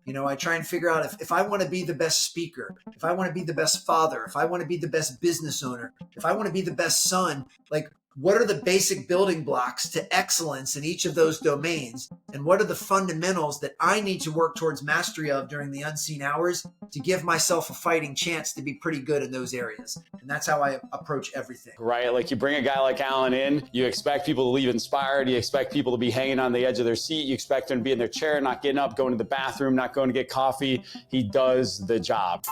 I try and figure out if I want to be the best speaker, if I want to be the best father, if I want to be the best business owner, if I want to be the best son, like what are the basic building blocks to excellence in each of those domains? And what are the fundamentals that I need to work towards mastery of during the unseen hours to give myself a fighting chance to be pretty good in those areas? And that's how I approach everything. Right. Like you bring a guy like Alan in, you expect people to leave inspired. You expect people to be hanging on the edge of their seat. You expect them to be in their chair, not getting up, going to the bathroom, not going to get coffee. He does the job.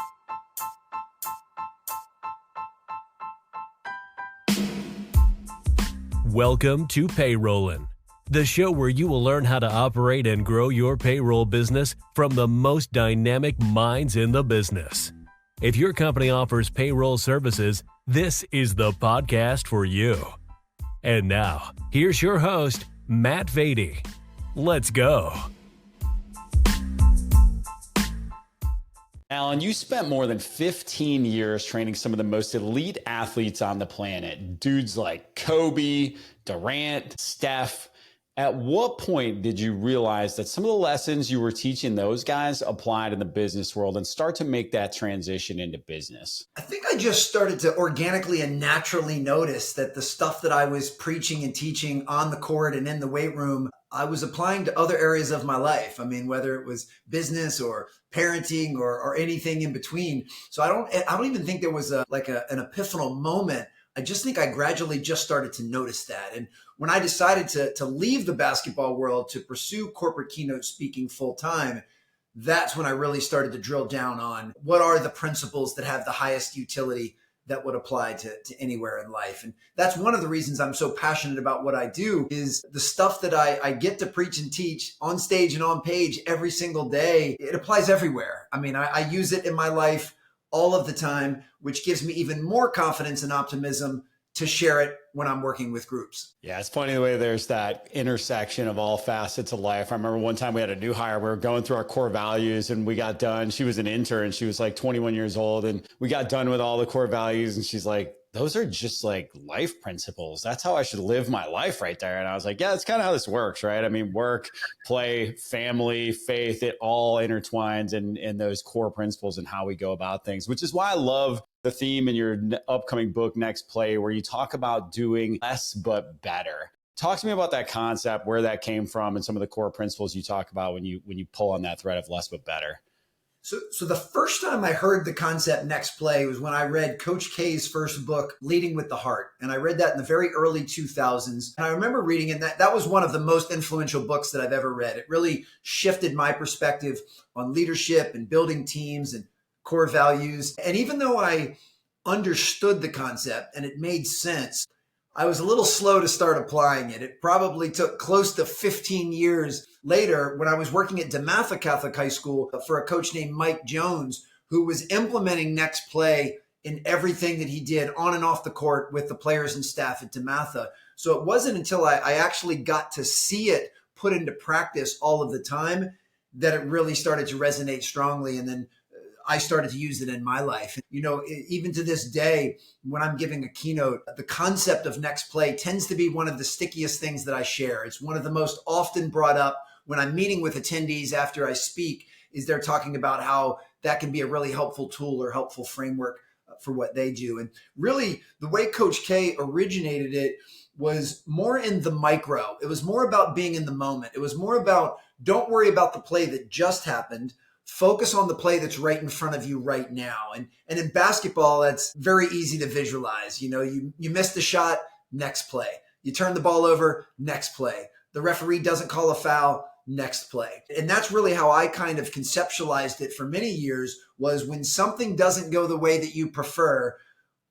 Welcome to Payrollin, the show where you will learn how to operate and grow your payroll business from the most dynamic minds in the business. If your company offers payroll services, this is the podcast for you. And now, here's your host, Matt Vaadi. Let's go. Alan, you spent more than 15 years training some of the most elite athletes on the planet. Dudes like Kobe, Durant, Steph. At what point did you realize that some of the lessons you were teaching those guys applied in the business world and start to make that transition into business? I think I just started to organically and naturally notice that the stuff that I was preaching and teaching on the court and in the weight room, I was applying to other areas of my life. I mean, whether it was business or parenting or anything in between. So I don't even think there was an epiphanal moment. I just think I gradually just started to notice that. And when I decided to leave the basketball world to pursue corporate keynote speaking full time, that's when I really started to drill down on what are the principles that have the highest utility that would apply to anywhere in life. And that's one of the reasons I'm so passionate about what I do is the stuff that I get to preach and teach on stage and on page every single day. It applies everywhere. I mean, I use it in my life all of the time, which gives me even more confidence and optimism to share it when I'm working with groups. Yeah, it's funny the way there's that intersection of all facets of life. I remember one time we had a new hire. We were going through our core values and we got done. She was an intern. She was like 21 years old and we got done with all the core values. And she's like, those are just like life principles. That's how I should live my life right there. And I was like, yeah, that's kind of how this works, right? I mean, work, play, family, faith, it all intertwines in those core principles and how we go about things, which is why I love the theme in your upcoming book, Next Play, where you talk about doing less but better. Talk to me about that concept, where that came from, and some of the core principles you talk about when you pull on that thread of less but better. So the first time I heard the concept Next Play was when I read Coach K's first book, Leading with the Heart. And I read that in the very early 2000s. And I remember reading it. That was one of the most influential books that I've ever read. It really shifted my perspective on leadership and building teams and core values. And even though I understood the concept and it made sense, I was a little slow to start applying it. It probably took close to 15 years later when I was working at DeMatha Catholic High School for a coach named Mike Jones, who was implementing Next Play in everything that he did on and off the court with the players and staff at DeMatha. So it wasn't until I actually got to see it put into practice all of the time that it really started to resonate strongly. And then I started to use it in my life. Even to this day, when I'm giving a keynote, the concept of Next Play tends to be one of the stickiest things that I share. It's one of the most often brought up when I'm meeting with attendees after I speak, is they're talking about how that can be a really helpful tool or helpful framework for what they do. And really, the way Coach K originated it was more in the micro. It was more about being in the moment. It was more about, don't worry about the play that just happened. Focus on the play that's right in front of you right now. And in basketball, that's very easy to visualize. You missed the shot, next play. You turn the ball over, next play. The referee doesn't call a foul, next play. And that's really how I kind of conceptualized it for many years, was when something doesn't go the way that you prefer,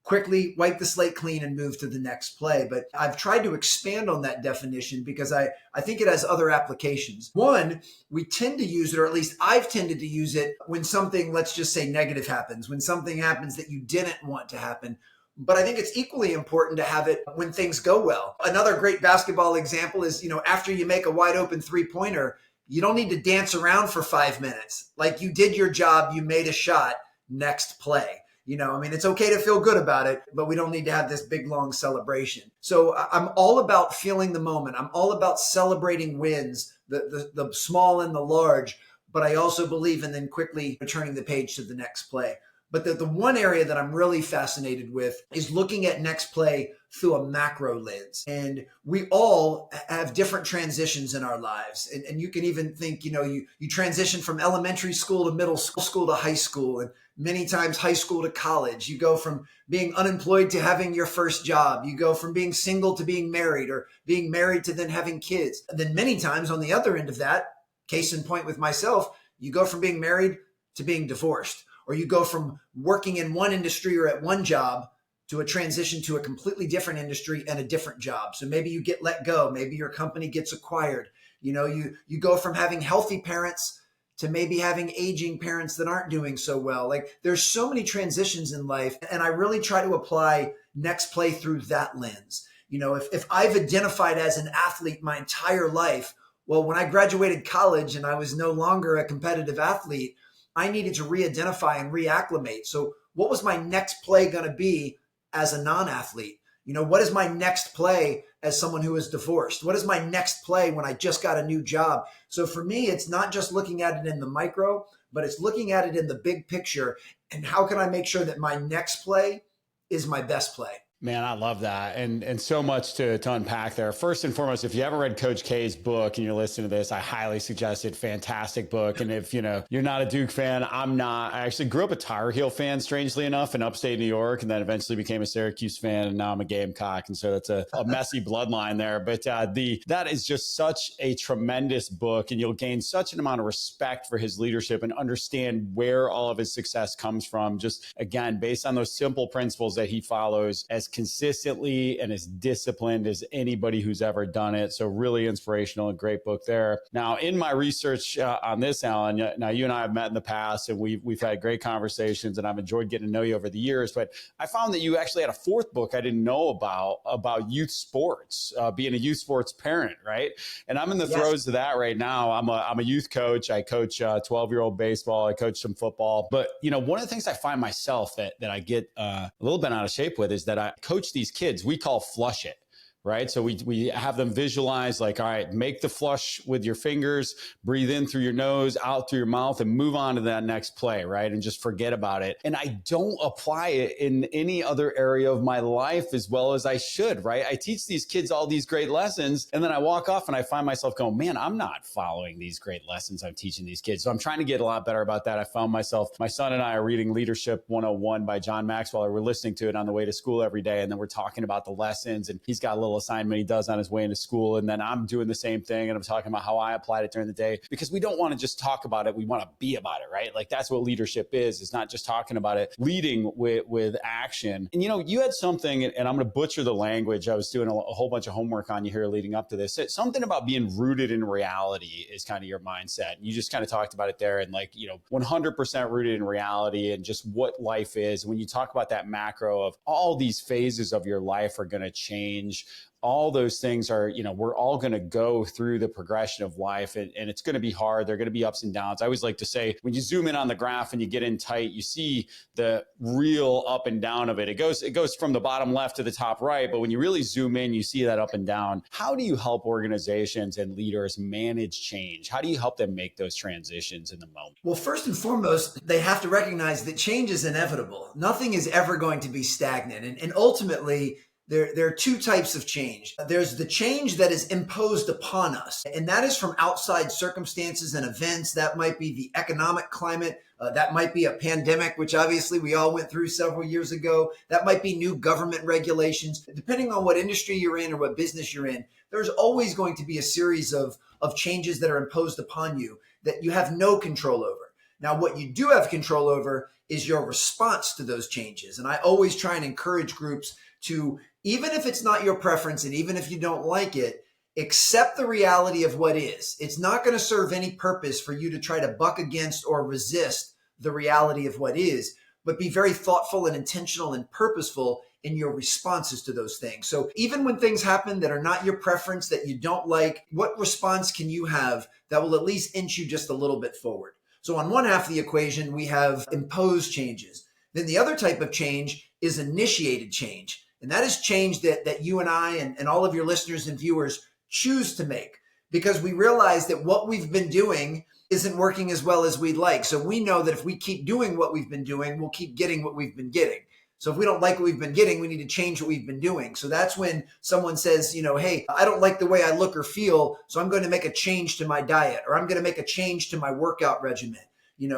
quickly wipe the slate clean and move to the next play. But I've tried to expand on that definition because I think it has other applications. One, we tend to use it, or at least I've tended to use it when something, let's just say, negative happens, when something happens that you didn't want to happen. But I think it's equally important to have it when things go well. Another great basketball example is, after you make a wide open 3-pointer, you don't need to dance around for 5 minutes. Like, you did your job, you made a shot, next play. It's okay to feel good about it, but we don't need to have this big, long celebration. So I'm all about feeling the moment. I'm all about celebrating wins, the small and the large, but I also believe in then quickly turning the page to the next play. But the one area that I'm really fascinated with is looking at next play through a macro lens. And we all have different transitions in our lives. And you can even think, you transition from elementary school to middle school to high school, and many times high school to college. You go from being unemployed to having your first job. You go from being single to being married, or being married to then having kids. And then many times on the other end of that, case in point with myself, you go from being married to being divorced. Or you go from working in one industry or at one job to a transition to a completely different industry and a different job. So maybe you get let go. Maybe your company gets acquired. You go from having healthy parents to maybe having aging parents that aren't doing so well. Like, there's so many transitions in life. And I really try to apply next play through that lens. If I've identified as an athlete my entire life, well, when I graduated college and I was no longer a competitive athlete, I needed to re-identify and reacclimate. So what was my next play going to be as a non-athlete? What is my next play as someone who is divorced? What is my next play when I just got a new job? So for me, it's not just looking at it in the micro, but it's looking at it in the big picture. And how can I make sure that my next play is my best play? Man, I love that. And so much to unpack there. First and foremost, if you haven't read Coach K's book and you're listening to this, I highly suggest it. Fantastic book. And if you're not a Duke fan, I'm not. I actually grew up a Tar Heel fan, strangely enough, in upstate New York, and then eventually became a Syracuse fan, and now I'm a Gamecock. And so that's a messy bloodline there. But that is just such a tremendous book, and you'll gain such an amount of respect for his leadership and understand where all of his success comes from. Just, again, based on those simple principles that he follows as consistently and as disciplined as anybody who's ever done it. So really inspirational and great book there. Now, in my research on this, Alan, now you and I have met in the past, and we've had great conversations, and I've enjoyed getting to know you over the years. But I found that you actually had a fourth book I didn't know about youth sports, being a youth sports parent, right? And I'm in the throes of that right now. I'm a youth coach. I coach 12-year-old baseball. I coach some football. But one of the things I find myself that I get a little bit out of shape with is that I coach these kids. We call flush it. Right. So we have them visualize, like, all right, make the flush with your fingers, breathe in through your nose, out through your mouth, and move on to that next play. Right. And just forget about it. And I don't apply it in any other area of my life as well as I should. Right. I teach these kids all these great lessons, and then I walk off and I find myself going, man, I'm not following these great lessons I'm teaching these kids. So I'm trying to get a lot better about that. I found myself, my son and I are reading Leadership 101 by John Maxwell. We're listening to it on the way to school every day. And then we're talking about the lessons, and he's got a little assignment he does on his way into school. And then I'm doing the same thing, and I'm talking about how I applied it during the day, because we don't want to just talk about it. We want to be about it, right? Like, that's what leadership is. It's not just talking about it, leading with action. And, you had something, and I'm going to butcher the language. I was doing a whole bunch of homework on you here leading up to this. Something about being rooted in reality is kind of your mindset. And you just kind of talked about it there, and 100% rooted in reality and just what life is. When you talk about that macro of all these phases of your life are going to change, all those things are, we're all going to go through the progression of life, and it's going to be hard. There are going to be ups and downs. I always like to say, when you zoom in on the graph and you get in tight, you see the real up and down of it. It goes from the bottom left to the top right. But when you really zoom in, you see that up and down. How do you help organizations and leaders manage change? How do you help them make those transitions in the moment? Well, first and foremost, they have to recognize that change is inevitable. Nothing is ever going to be stagnant. And ultimately, there are two types of change. There's the change that is imposed upon us, and that is from outside circumstances and events. That might be the economic climate. That might be a pandemic, which obviously we all went through several years ago. That might be new government regulations. Depending on what industry you're in or what business you're in, there's always going to be a series of changes that are imposed upon you that you have no control over. Now, what you do have control over is your response to those changes. And I always try and encourage groups to, even if it's not your preference and even if you don't like it, accept the reality of what is. It's not going to serve any purpose for you to try to buck against or resist the reality of what is, but be very thoughtful and intentional and purposeful in your responses to those things. So even when things happen that are not your preference, that you don't like, what response can you have that will at least inch you just a little bit forward? So on one half of the equation, we have imposed changes. Then the other type of change is initiated change. And that is change that you and I and all of your listeners and viewers choose to make, because we realize that what we've been doing isn't working as well as we'd like. So we know that if we keep doing what we've been doing, we'll keep getting what we've been getting. So if we don't like what we've been getting, we need to change what we've been doing. So that's when someone says, hey, I don't like the way I look or feel, so I'm going to make a change to my diet, or I'm going to make a change to my workout regimen.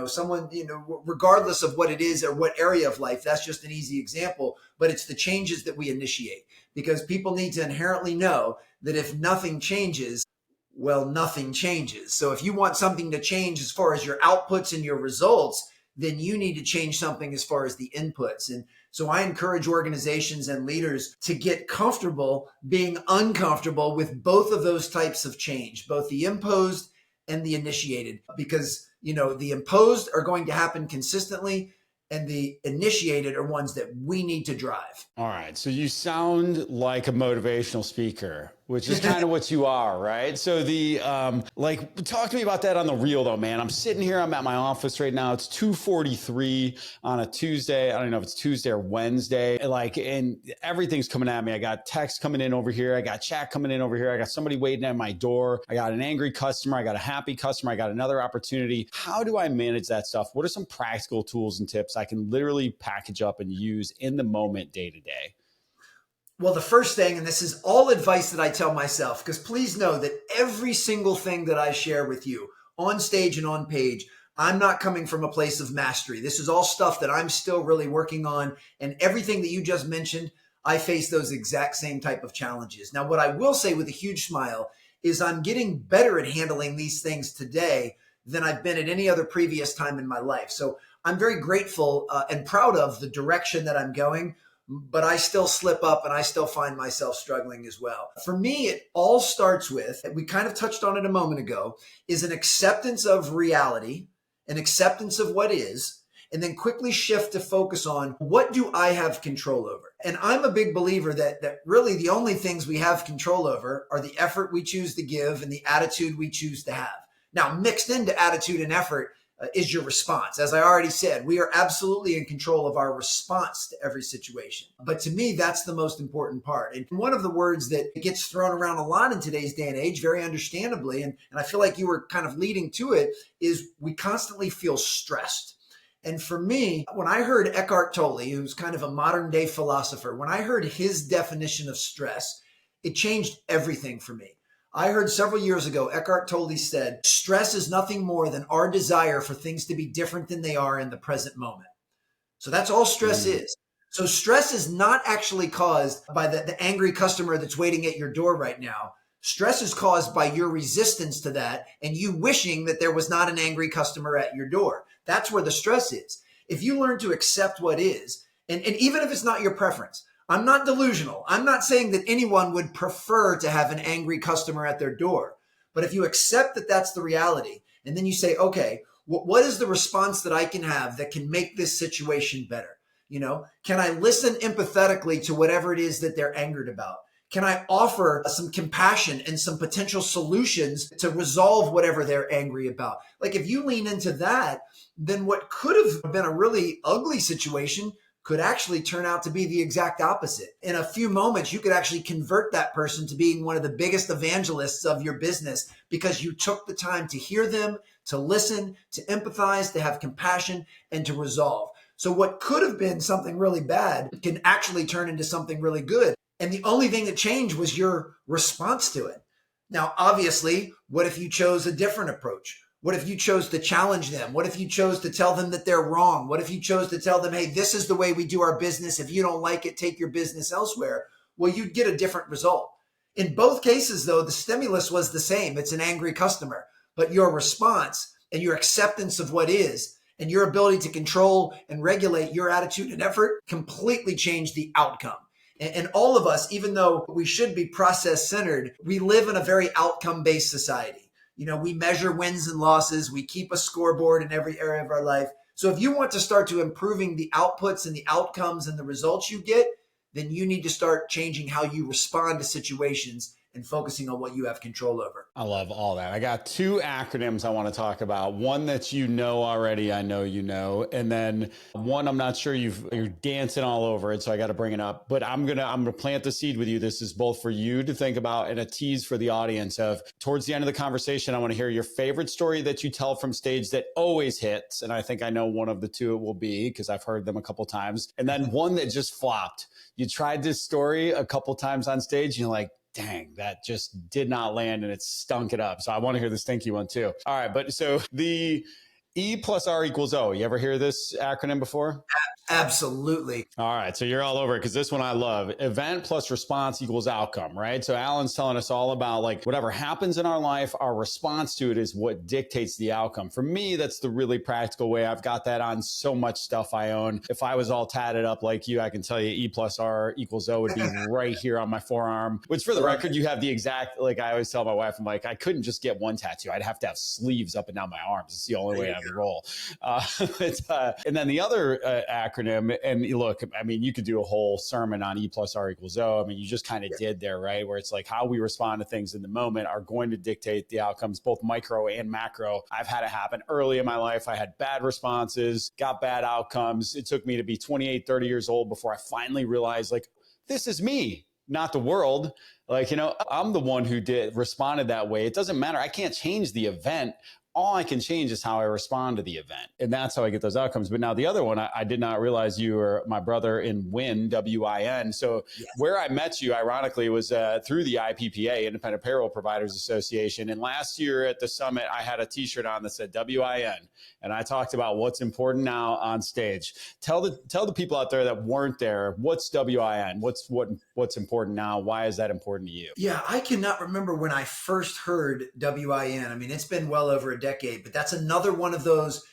Someone, regardless of what it is or what area of life, that's just an easy example, but it's the changes that we initiate, because people need to inherently know that if nothing changes, well, nothing changes. So if you want something to change as far as your outputs and your results, then you need to change something as far as the inputs. And so I encourage organizations and leaders to get comfortable being uncomfortable with both of those types of change, both the imposed and the initiated, because, the imposed are going to happen consistently, and the initiated are ones that we need to drive. All right. So you sound like a motivational speaker, which is kind of what you are, right? So talk to me about that on the real though, man. I'm sitting here, I'm at my office right now. It's 2:43 on a Tuesday. I don't know if it's Tuesday or Wednesday. And everything's coming at me. I got text coming in over here. I got chat coming in over here. I got somebody waiting at my door. I got an angry customer. I got a happy customer. I got another opportunity. How do I manage that stuff? What are some practical tools and tips I can literally package up and use in the moment, day to day? Well, the first thing, and this is all advice that I tell myself, because please know that every single thing that I share with you on stage and on page, I'm not coming from a place of mastery. This is all stuff that I'm still really working on. And everything that you just mentioned, I face those exact same type of challenges. Now, what I will say with a huge smile is I'm getting better at handling these things today than I've been at any other previous time in my life. So I'm very grateful and proud of the direction that I'm going, but I still slip up and I still find myself struggling as well. For me, it all starts with, we kind of touched on it a moment ago, is an acceptance of reality, an acceptance of what is, and then quickly shift to focus on what do I have control over? And I'm a big believer that really the only things we have control over are the effort we choose to give and the attitude we choose to have. Now, mixed into attitude and effort is your response. As I already said, we are absolutely in control of our response to every situation. But to me, that's the most important part. And one of the words that gets thrown around a lot in today's day and age, very understandably, and I feel like you were kind of leading to it, is we constantly feel stressed. And for me, when I heard Eckhart Tolle, who's kind of a modern day philosopher, when I heard his definition of stress, it changed everything for me. I heard several years ago, Eckhart Tolle said, stress is nothing more than our desire for things to be different than they are in the present moment. So that's all stress is. So stress is not actually caused by the angry customer that's waiting at your door right now. Stress is caused by your resistance to that and you wishing that there was not an angry customer at your door. That's where the stress is. If you learn to accept what is, and even if it's not your preference, I'm not delusional. I'm not saying that anyone would prefer to have an angry customer at their door. But if you accept that that's the reality, and then you say, okay, what is the response that I can have that can make this situation better? Can I listen empathetically to whatever it is that they're angered about? Can I offer some compassion and some potential solutions to resolve whatever they're angry about? Like if you lean into that, then what could have been a really ugly situation could actually turn out to be the exact opposite. In a few moments, you could actually convert that person to being one of the biggest evangelists of your business because you took the time to hear them, to listen, to empathize, to have compassion, and to resolve. So what could have been something really bad can actually turn into something really good. And the only thing that changed was your response to it. Now, obviously, what if you chose a different approach? What if you chose to challenge them? What if you chose to tell them that they're wrong? What if you chose to tell them, hey, this is the way we do our business. If you don't like it, take your business elsewhere. Well, you'd get a different result. In both cases, though, the stimulus was the same. It's an angry customer. But your response and your acceptance of what is and your ability to control and regulate your attitude and effort completely changed the outcome. And all of us, even though we should be process-centered, we live in a very outcome-based society. We measure wins and losses. We keep a scoreboard in every area of our life. So if you want to start to improving the outputs and the outcomes and the results you get, then you need to start changing how you respond to situations and focusing on what you have control over. I love all that. I got two acronyms I want to talk about. One that you know already, I know you know, and then one I'm not sure you're dancing all over it, so I got to bring it up. But I'm gonna plant the seed with you. This is both for you to think about and a tease for the audience. Of towards the end of the conversation, I want to hear your favorite story that you tell from stage that always hits, and I think I know one of the two it will be because I've heard them a couple times, and then one that just flopped. You tried this story a couple times on stage, and you're like, dang, that just did not land and it stunk it up. So I want to hear the stinky one too. All right. But so the E plus R equals O. You ever hear this acronym before? Absolutely. All right. So you're all over it because this one I love. Event plus response equals outcome, right? So Alan's telling us all about like whatever happens in our life, our response to it is what dictates the outcome. For me, that's the really practical way. I've got that on so much stuff I own. If I was all tatted up like you, I can tell you E plus R equals O would be right here on my forearm, which for the record, you have the exact, like I always tell my wife, I'm like, I couldn't just get one tattoo. I'd have to have sleeves up and down my arms. It's the only way I would roll. And then the other acronym, and look, I mean, you could do a whole sermon on E plus R equals O. I mean, you just kind of did there, right? Where it's like how we respond to things in the moment are going to dictate the outcomes, both micro and macro. I've had it happen early in my life. I had bad responses, got bad outcomes. It took me to be 28, 30 years old before I finally realized like, this is me, not the world. Like, I'm the one who responded that way. It doesn't matter. I can't change the event. All I can change is how I respond to the event. And that's how I get those outcomes. But now the other one, I did not realize you were my brother in WIN, W-I-N. So where I met you, ironically, was through the IPPA, Independent Payroll Providers Association. And last year at the summit, I had a t-shirt on that said W-I-N. And I talked about what's important now on stage. Tell the people out there that weren't there, what's W-I-N? What's important now? Why is that important to you? Yeah, I cannot remember when I first heard W-I-N. I mean, it's been well over a decade, but that's another one of those,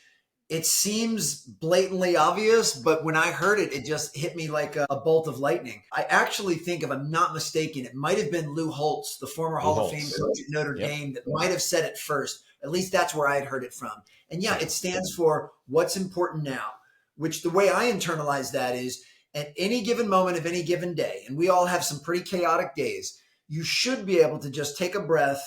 it seems blatantly obvious, but when I heard it, it just hit me like a bolt of lightning. I actually think, if I'm not mistaken, it might have been Lou Holtz, the former Hall of Fame coach at Notre Dame, that might have said it first. At least that's where I had heard it from. And yeah, it stands for what's important now, which the way I internalize that is at any given moment of any given day, and we all have some pretty chaotic days, you should be able to just take a breath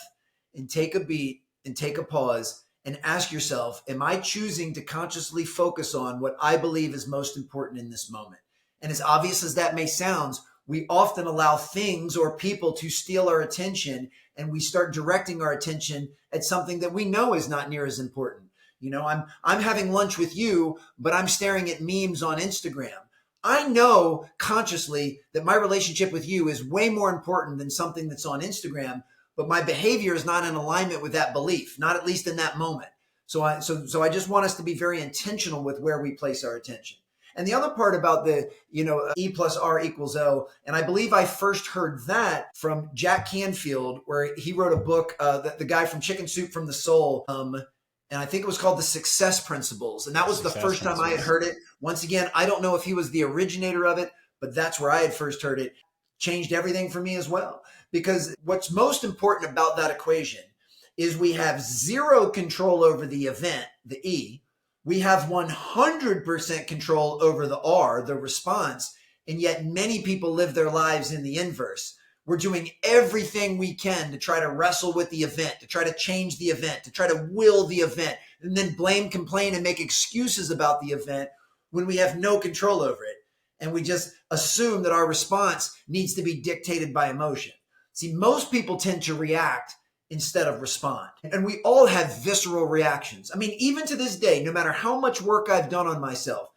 and take a beat and take a pause and ask yourself, am I choosing to consciously focus on what I believe is most important in this moment? And as obvious as that may sound, we often allow things or people to steal our attention, and we start directing our attention at something that we know is not near as important. I'm having lunch with you, but I'm staring at memes on Instagram. I know consciously that my relationship with you is way more important than something that's on Instagram, but my behavior is not in alignment with that belief, not at least in that moment. So I just want us to be very intentional with where we place our attention. And the other part about the, E plus R equals O, and I believe I first heard that from Jack Canfield, where he wrote a book, the guy from Chicken Soup from the Soul, and I think it was called The Success Principles. And that was the first time I had heard it. Once again, I don't know if he was the originator of it, but that's where I had first heard it. Changed everything for me as well. Because what's most important about that equation is we have zero control over the event, the E. We have 100% control over the R, the response. And yet many people live their lives in the inverse. We're doing everything we can to try to wrestle with the event, to try to change the event, to try to will the event, and then blame, complain, and make excuses about the event when we have no control over it. And we just assume that our response needs to be dictated by emotion. See, most people tend to react instead of respond. And we all have visceral reactions. I mean, even to this day, no matter how much work I've done on myself,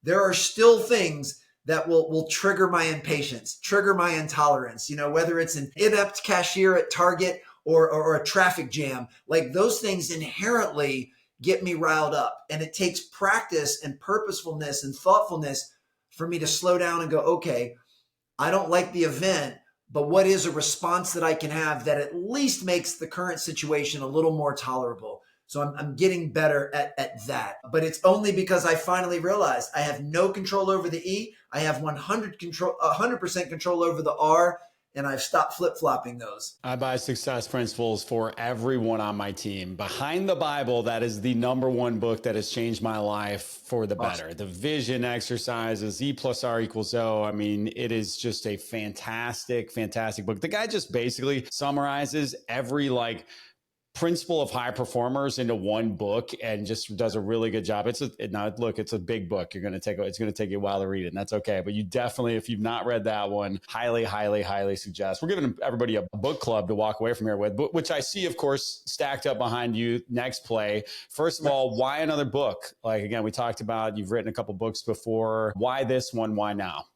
there are still things that will trigger my impatience, trigger my intolerance, whether it's an inept cashier at Target or a traffic jam. Like, those things inherently get me riled up. And it takes practice and purposefulness and thoughtfulness for me to slow down and go, okay, I don't like the event, but what is a response that I can have that at least makes the current situation a little more tolerable? So I'm getting better at that. But it's only because I finally realized I have no control over the E. I have 100% control over the R. and I've stopped flip-flopping those. I buy success principles for everyone on my team. Behind the Bible, that is the number one book that has changed my life for the better. Awesome. The vision exercises, E plus R equals O. I mean, it is just a fantastic, fantastic book. The guy just basically summarizes every principle of high performers into one book and just does a really good job. It's a big book. It's going to take you a while to read it, and that's okay. But you definitely, if you've not read that one, highly, highly, highly suggest. We're giving everybody a book club to walk away from here with, which I see, of course, stacked up behind you. Next play. First of all, why another book? Again, we talked about, you've written a couple books before. Why this one? Why now?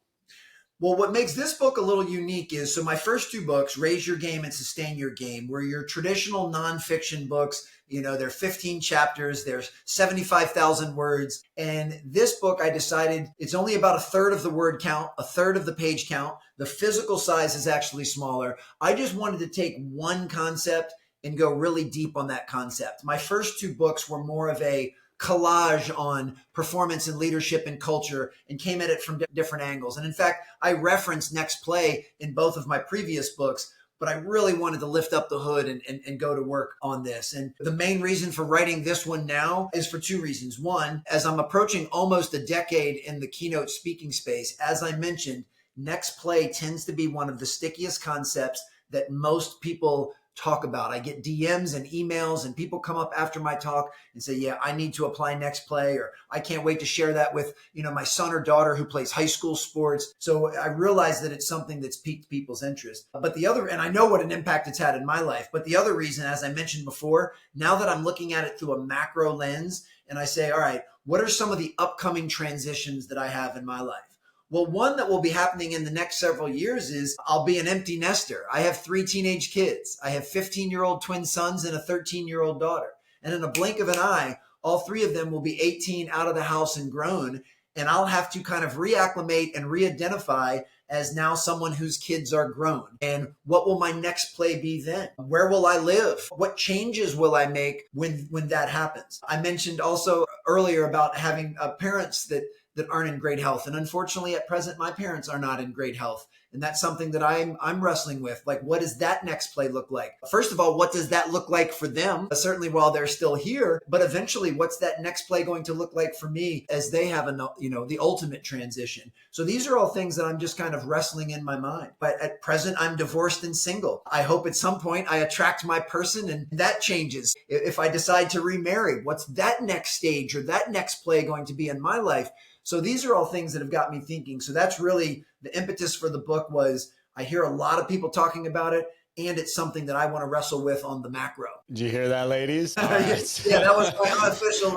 Well, what makes this book a little unique is, so my first two books, Raise Your Game and Sustain Your Game, were your traditional nonfiction books. They're 15 chapters, there's 75,000 words. And this book, I decided it's only about a third of the word count, a third of the page count. The physical size is actually smaller. I just wanted to take one concept and go really deep on that concept. My first two books were more of a collage on performance and leadership and culture, and came at it from different angles. And in fact, I referenced Next Play in both of my previous books, but I really wanted to lift up the hood and go to work on this. And the main reason for writing this one now is for two reasons. One, as I'm approaching almost a decade in the keynote speaking space, as I mentioned, Next Play tends to be one of the stickiest concepts that most people talk about. I get DMs and emails, and people come up after my talk and say, yeah, I need to apply Next Play, or I can't wait to share that with, my son or daughter who plays high school sports. So I realize that it's something that's piqued people's interest. But the other, and I know what an impact it's had in my life, but the other reason, as I mentioned before, now that I'm looking at it through a macro lens, and I say, all right, what are some of the upcoming transitions that I have in my life? Well, one that will be happening in the next several years is I'll be an empty nester. I have 3 teenage kids. I have 15-year-old twin sons and a 13-year-old daughter. And in a blink of an eye, all 3 of them will be 18, out of the house and grown. And I'll have to kind of reacclimate and re-identify as now someone whose kids are grown. And what will my next play be then? Where will I live? What changes will I make when that happens? I mentioned also earlier about having parents that aren't in great health. And unfortunately, at present, my parents are not in great health. And that's something that I'm wrestling with. What does that next play look like? First of all, what does that look like for them? Certainly while they're still here, but eventually, what's that next play going to look like for me as they have the ultimate transition? So these are all things that I'm just kind of wrestling in my mind. But at present, I'm divorced and single. I hope at some point I attract my person and that changes. If I decide to remarry, what's that next stage or that next play going to be in my life? So these are all things that have got me thinking. So that's really the impetus for the book. Was I hear a lot of people talking about it, and it's something that I want to wrestle with on the macro. Did you hear that, ladies? Yeah, that was my unofficial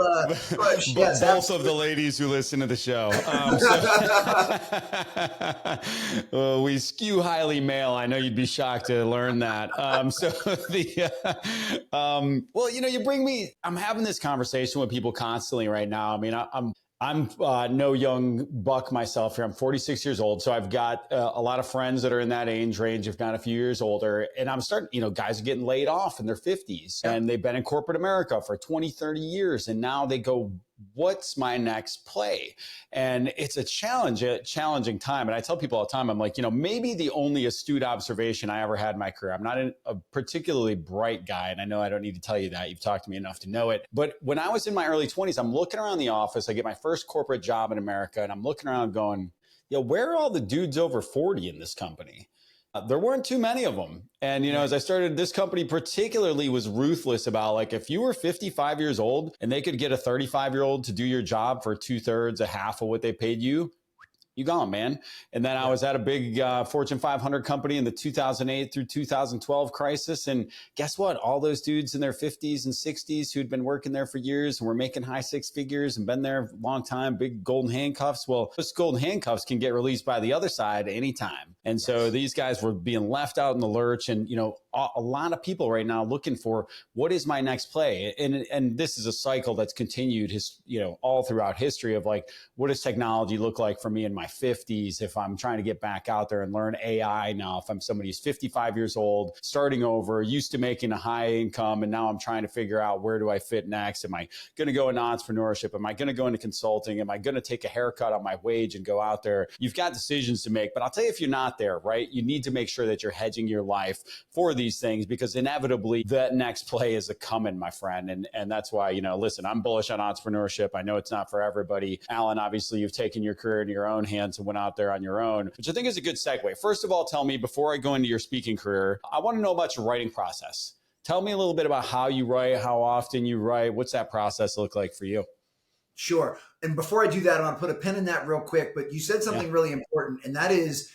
push. Yes, both of the ladies who listen to the show. Well, we skew highly male. I know you'd be shocked to learn that. You bring me, I'm having this conversation with people constantly right now. I mean, I'm no young buck myself here. I'm 46 years old. So I've got a lot of friends that are in that age range, if not a few years older. And I'm starting, guys are getting laid off in their 50s and they've been in corporate America for 20, 30 years. And now they go, what's my next play? And it's a challenging time. And I tell people all the time, I'm like, maybe the only astute observation I ever had in my career, I'm not a particularly bright guy. And I know I don't need to tell you that. You've talked to me enough to know it. But when I was in my early 20s, I'm looking around the office. I get my first corporate job in America. And I'm looking around going, where are all the dudes over 40 in this company? There weren't too many of them. And, as I started, this company particularly was ruthless about if you were 55 years old and they could get a 35-year-old to do your job for 2/3, a half of what they paid you, you gone, man. And then I was at a big Fortune 500 company in the 2008 through 2012 crisis. And guess what? All those dudes in their 50s and 60s who'd been working there for years and were making high 6 figures and been there a long time, big golden handcuffs. Well, those golden handcuffs can get released by the other side anytime. And so these guys were being left out in the lurch. And, a lot of people right now looking for what is my next play? And this is a cycle that's continued all throughout history of what does technology look like for me in my 50s, if I'm trying to get back out there and learn AI now, if I'm somebody who's 55 years old, starting over, used to making a high income, and now I'm trying to figure out where do I fit next? Am I going to go into entrepreneurship? Am I going to go into consulting? Am I going to take a haircut on my wage and go out there? You've got decisions to make, but I'll tell you, if you're not there, right, you need to make sure that you're hedging your life for these things, because inevitably that next play is a coming, my friend. And that's why, listen, I'm bullish on entrepreneurship. I know it's not for everybody. Alan, obviously you've taken your career into your own hands and went out there on your own, which I think is a good segue. First of all, tell me, before I go into your speaking career, I want to know about your writing process. Tell me a little bit about how you write, how often you write. What's that process look like for you? Sure. And before I do that, I want to put a pin in that real quick, but you said something really important, and that is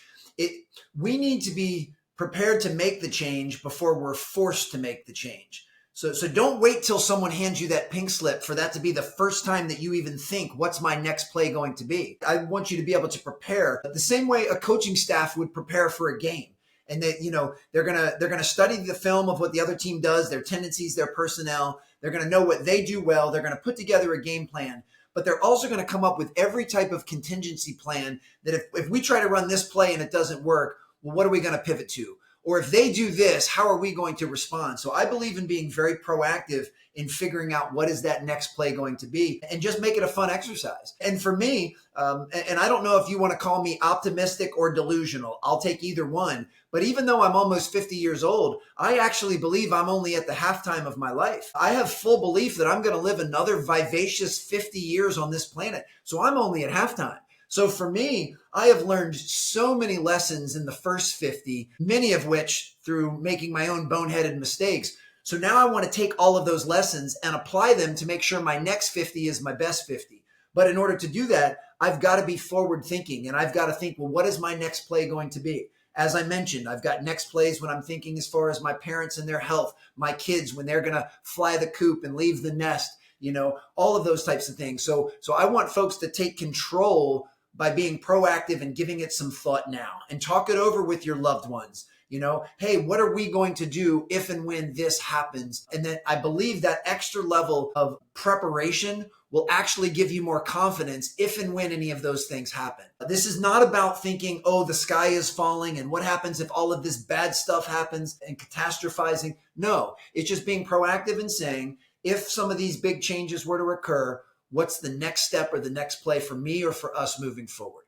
we need to be prepared to make the change before we're forced to make the change. So don't wait till someone hands you that pink slip for that to be the first time that you even think, what's my next play going to be? I want you to be able to prepare the same way a coaching staff would prepare for a game. And that, they're going to study the film of what the other team does, their tendencies, their personnel. They're going to know what they do well. They're going to put together a game plan, but they're also going to come up with every type of contingency plan that if we try to run this play and it doesn't work, well, what are we going to pivot to? Or if they do this, how are we going to respond? So I believe in being very proactive in figuring out what is that next play going to be, and just make it a fun exercise. And for me, and I don't know if you want to call me optimistic or delusional, I'll take either one. But even though I'm almost 50 years old, I actually believe I'm only at the halftime of my life. I have full belief that I'm going to live another vivacious 50 years on this planet. So I'm only at halftime. So for me, I have learned so many lessons in the first 50, many of which through making my own boneheaded mistakes. So now I want to take all of those lessons and apply them to make sure my next 50 is my best 50. But in order to do that, I've got to be forward thinking, and I've got to think, well, what is my next play going to be? As I mentioned, I've got next plays when I'm thinking as far as my parents and their health, my kids when they're going to fly the coop and leave the nest, all of those types of things. So I want folks to take control by being proactive and giving it some thought now, and talk it over with your loved ones. Hey, what are we going to do if and when this happens? And then I believe that extra level of preparation will actually give you more confidence if and when any of those things happen. This is not about thinking, oh, the sky is falling and what happens if all of this bad stuff happens, and catastrophizing. No, it's just being proactive and saying, if some of these big changes were to occur, what's the next step or the next play for me or for us moving forward?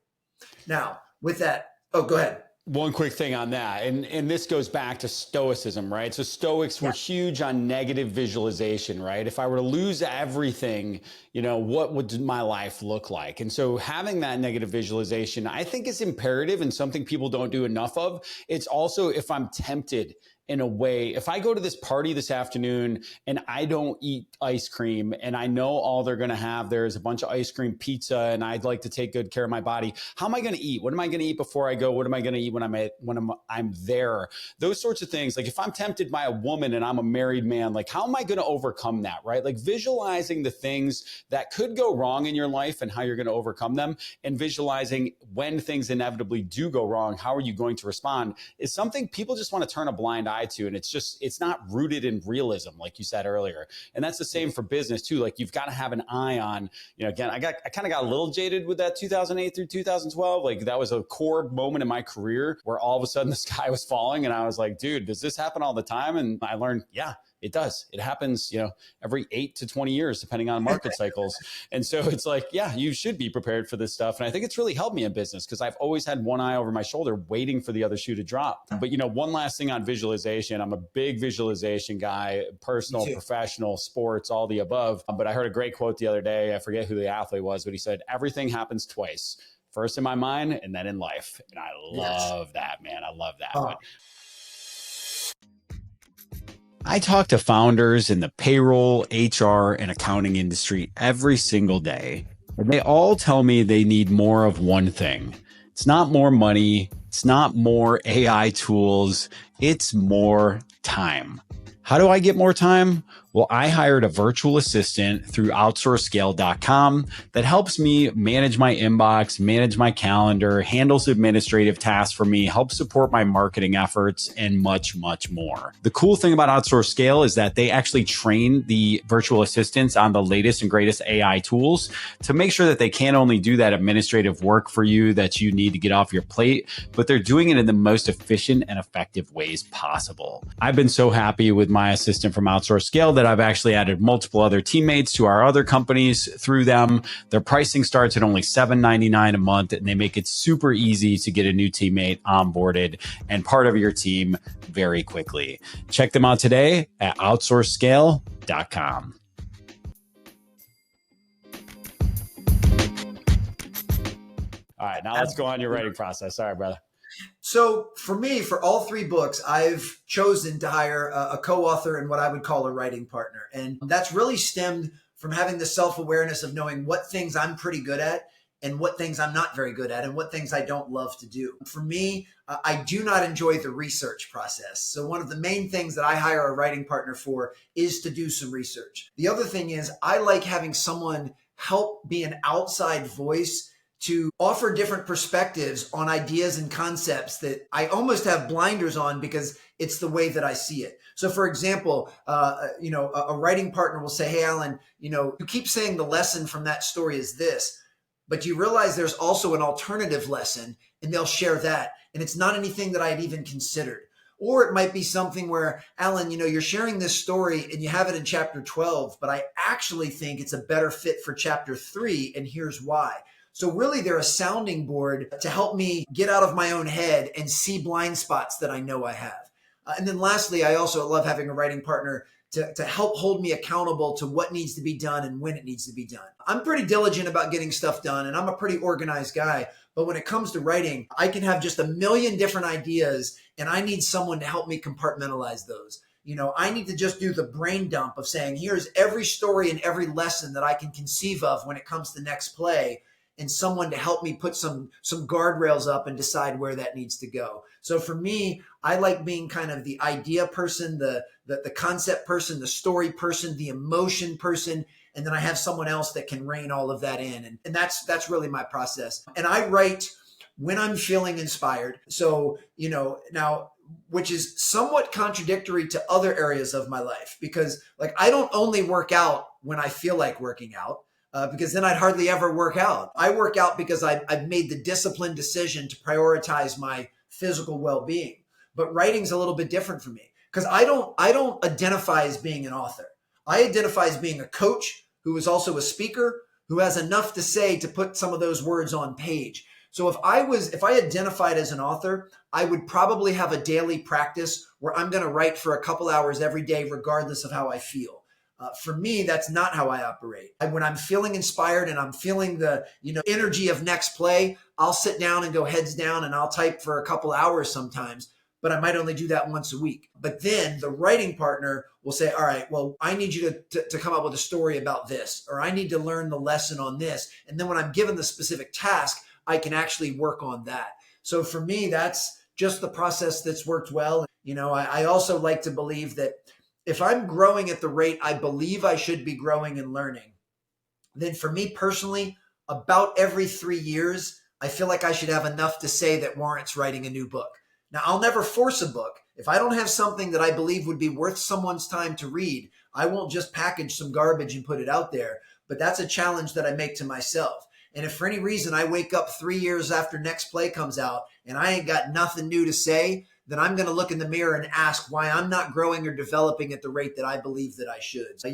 Now, with that, go ahead. One quick thing on that, and this goes back to Stoicism, right? So Stoics were huge on negative visualization, right? If I were to lose everything, what would my life look like? And so having that negative visualization, I think, is imperative and something people don't do enough of. It's also, if I'm tempted in a way, if I go to this party this afternoon and I don't eat ice cream, and I know all they're going to have there is a bunch of ice cream pizza, and I'd like to take good care of my body, how am I going to eat? What am I going to eat before I go? What am I going to eat when I'm there? Those sorts of things. Like if I'm tempted by a woman and I'm a married man, like how am I going to overcome that, right? Like visualizing the things that could go wrong in your life and how you're going to overcome them, and visualizing when things inevitably do go wrong, how are you going to respond, is something people just want to turn a blind eye to. And it's not rooted in realism, like you said earlier. And that's the same for business too. Like you've got to have an eye on, again, I kind of got a little jaded with that 2008 through 2012. Like that was a core moment in my career where all of a sudden the sky was falling. And I was like, dude, does this happen all the time? And I learned, yeah, it does. It happens, every 8 to 20 years, depending on market cycles. And so it's like, yeah, you should be prepared for this stuff. And I think it's really helped me in business because I've always had one eye over my shoulder waiting for the other shoe to drop. But, one last thing on visualization. I'm a big visualization guy, personal, professional, sports, all the above. But I heard a great quote the other day. I forget who the athlete was, but he said, everything happens twice. First in my mind and then in life. And I love that, man. I love that. But I talk to founders in the payroll, HR, and accounting industry every single day, and they all tell me they need more of one thing. It's not more money. It's not more AI tools. It's more time. How do I get more time? Well, I hired a virtual assistant through outsourcescale.com that helps me manage my inbox, manage my calendar, handles administrative tasks for me, helps support my marketing efforts, and much, much more. The cool thing about Outsource Scale is that they actually train the virtual assistants on the latest and greatest AI tools to make sure that they can't only do that administrative work for you that you need to get off your plate, but they're doing it in the most efficient and effective ways possible. I've been so happy with my assistant from Outsource Scale that I've actually added multiple other teammates to our other companies through them. Their pricing starts at only $7.99 a month, and they make it super easy to get a new teammate onboarded and part of your team very quickly. Check them out today at outsourcescale.com. All right, now let's go on your writing process. Sorry, brother. So for me, for all three books, I've chosen to hire a co-author and what I would call a writing partner. And that's really stemmed from having the self-awareness of knowing what things I'm pretty good at and what things I'm not very good at and what things I don't love to do. For me, I do not enjoy the research process. So one of the main things that I hire a writing partner for is to do some research. The other thing is I like having someone help be an outside voice to offer different perspectives on ideas and concepts that I almost have blinders on because it's the way that I see it. So for example, a writing partner will say, hey, Alan, you keep saying the lesson from that story is this, but you realize there's also an alternative lesson, and they'll share that. And it's not anything that I had even considered. Or it might be something where, Alan, you're sharing this story and you have it in chapter 12, but I actually think it's a better fit for chapter 3, and here's why. So really, they're a sounding board to help me get out of my own head and see blind spots that I know I have. And then lastly, I also love having a writing partner to help hold me accountable to what needs to be done and when it needs to be done. I'm pretty diligent about getting stuff done, and I'm a pretty organized guy. But when it comes to writing, I can have just a million different ideas, and I need someone to help me compartmentalize those. I need to just do the brain dump of saying, here's every story and every lesson that I can conceive of when it comes to next play, and someone to help me put some guardrails up and decide where that needs to go. So for me, I like being kind of the idea person, the concept person, the story person, the emotion person, and then I have someone else that can rein all of that in. And that's really my process. And I write when I'm feeling inspired. So, now, which is somewhat contradictory to other areas of my life, because I don't only work out when I feel like working out. Because then I'd hardly ever work out. I work out because I've made the disciplined decision to prioritize my physical well-being. But writing's a little bit different for me because I don't identify as being an author. I identify as being a coach who is also a speaker who has enough to say to put some of those words on page. So if I identified as an author, I would probably have a daily practice where I'm going to write for a couple hours every day, regardless of how I feel. For me, that's not how I operate. When I'm feeling inspired and I'm feeling the energy of next play, I'll sit down and go heads down and I'll type for a couple hours sometimes, but I might only do that once a week. But then the writing partner will say, all right, well, I need you to come up with a story about this, or I need to learn the lesson on this. And then when I'm given the specific task, I can actually work on that. So for me, that's just the process that's worked well. I also like to believe that if I'm growing at the rate I believe I should be growing and learning, then for me personally, about every 3 years, I feel like I should have enough to say that warrants writing a new book. Now, I'll never force a book. If I don't have something that I believe would be worth someone's time to read, I won't just package some garbage and put it out there. But that's a challenge that I make to myself. And if for any reason I wake up 3 years after next play comes out and I ain't got nothing new to say, then I'm going to look in the mirror and ask why I'm not growing or developing at the rate that I believe that I should. So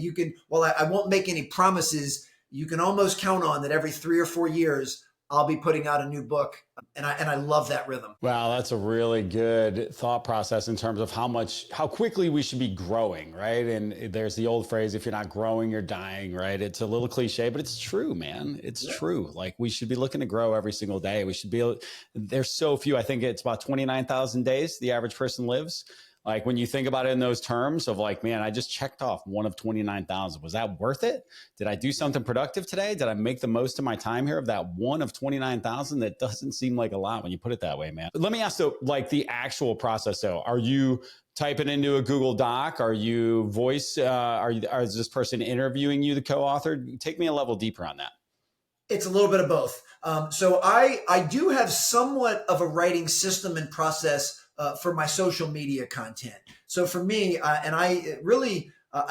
while I won't make any promises, you can almost count on that every 3 or 4 years, I'll be putting out a new book. And I love that rhythm. Wow, that's a really good thought process in terms of how quickly we should be growing, right? And there's the old phrase, if you're not growing, you're dying, right? It's a little cliche, but it's true, man. It's true. We should be looking to grow every single day. There's so few, I think it's about 29,000 days the average person lives. Like when you think about it in those terms of like, man, I just checked off one of 29,000. Was that worth it? Did I do something productive today? Did I make the most of my time here of that one of 29,000? That doesn't seem like a lot when you put it that way, man. But let me ask though, like the actual process though, are you typing into a Google Doc? Are you voice, is this person interviewing you, the co-author? Take me a level deeper on that. It's a little bit of both. So I do have somewhat of a writing system and process for my social media content. So for me, I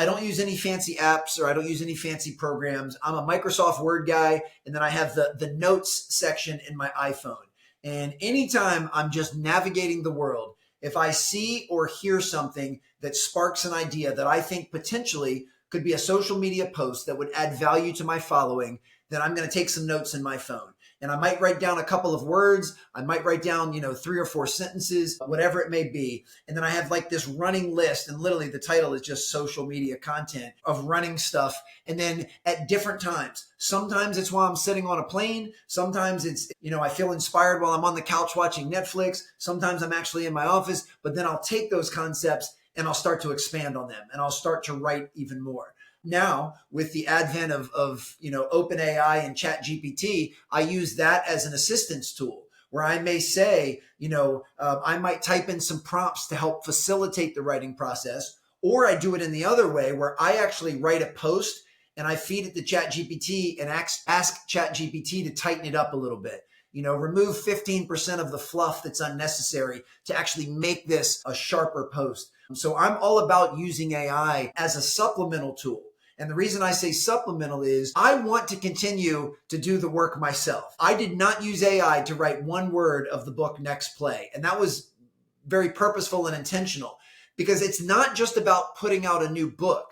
don't use any fancy apps or I don't use any fancy programs. I'm a Microsoft Word guy, and then I have the notes section in my iPhone. And anytime I'm just navigating the world, if I see or hear something that sparks an idea that I think potentially could be a social media post that would add value to my following, then I'm going to take some notes in my phone. And I might write down a couple of words. I might write down, 3 or 4 sentences, whatever it may be. And then I have like this running list, and literally the title is just social media content of running stuff. And then at different times, sometimes it's while I'm sitting on a plane. Sometimes it's, I feel inspired while I'm on the couch watching Netflix. Sometimes I'm actually in my office, but then I'll take those concepts and I'll start to expand on them and I'll start to write even more. Now, with the advent of OpenAI and ChatGPT, I use that as an assistance tool where I may say, I might type in some prompts to help facilitate the writing process, or I do it in the other way where I actually write a post and I feed it to ChatGPT and ask ChatGPT to tighten it up a little bit. Remove 15% of the fluff that's unnecessary to actually make this a sharper post. So I'm all about using AI as a supplemental tool. And the reason I say supplemental is I want to continue to do the work myself. I did not use AI to write one word of the book Next Play. And that was very purposeful and intentional because it's not just about putting out a new book.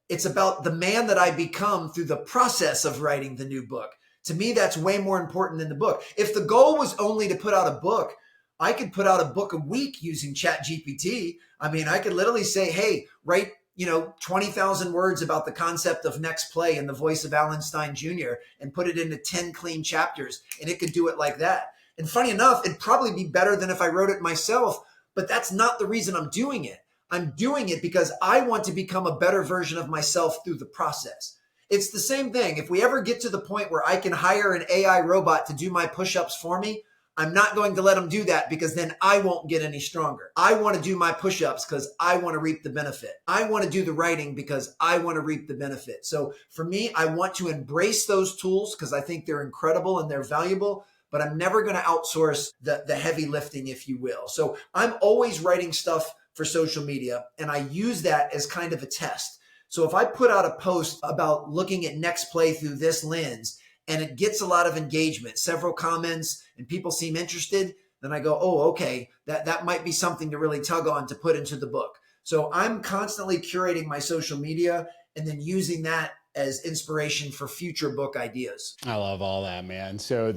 It's about the man that I become through the process of writing the new book. To me, that's way more important than the book. If the goal was only to put out a book, I could put out a book a week using ChatGPT. I mean, I could literally say, hey, write 20,000 words about the concept of Next Play in the voice of Alan Stein Jr. and put it into 10 clean chapters. And it could do it like that. And funny enough, it'd probably be better than if I wrote it myself, but that's not the reason I'm doing it. I'm doing it because I want to become a better version of myself through the process. It's the same thing. If we ever get to the point where I can hire an AI robot to do my push-ups for me, I'm not going to let them do that because then I won't get any stronger. I want to do my push-ups because I want to reap the benefit. I want to do the writing because I want to reap the benefit. So for me, I want to embrace those tools because I think they're incredible and they're valuable, but I'm never going to outsource the heavy lifting, if you will. So I'm always writing stuff for social media, and I use that as kind of a test. So if I put out a post about looking at Next Play through this lens, and it gets a lot of engagement, several comments, and people seem interested, then I go, oh, okay, that might be something to really tug on to put into the book. So I'm constantly curating my social media and then using that as inspiration for future book ideas. I love all that, man. So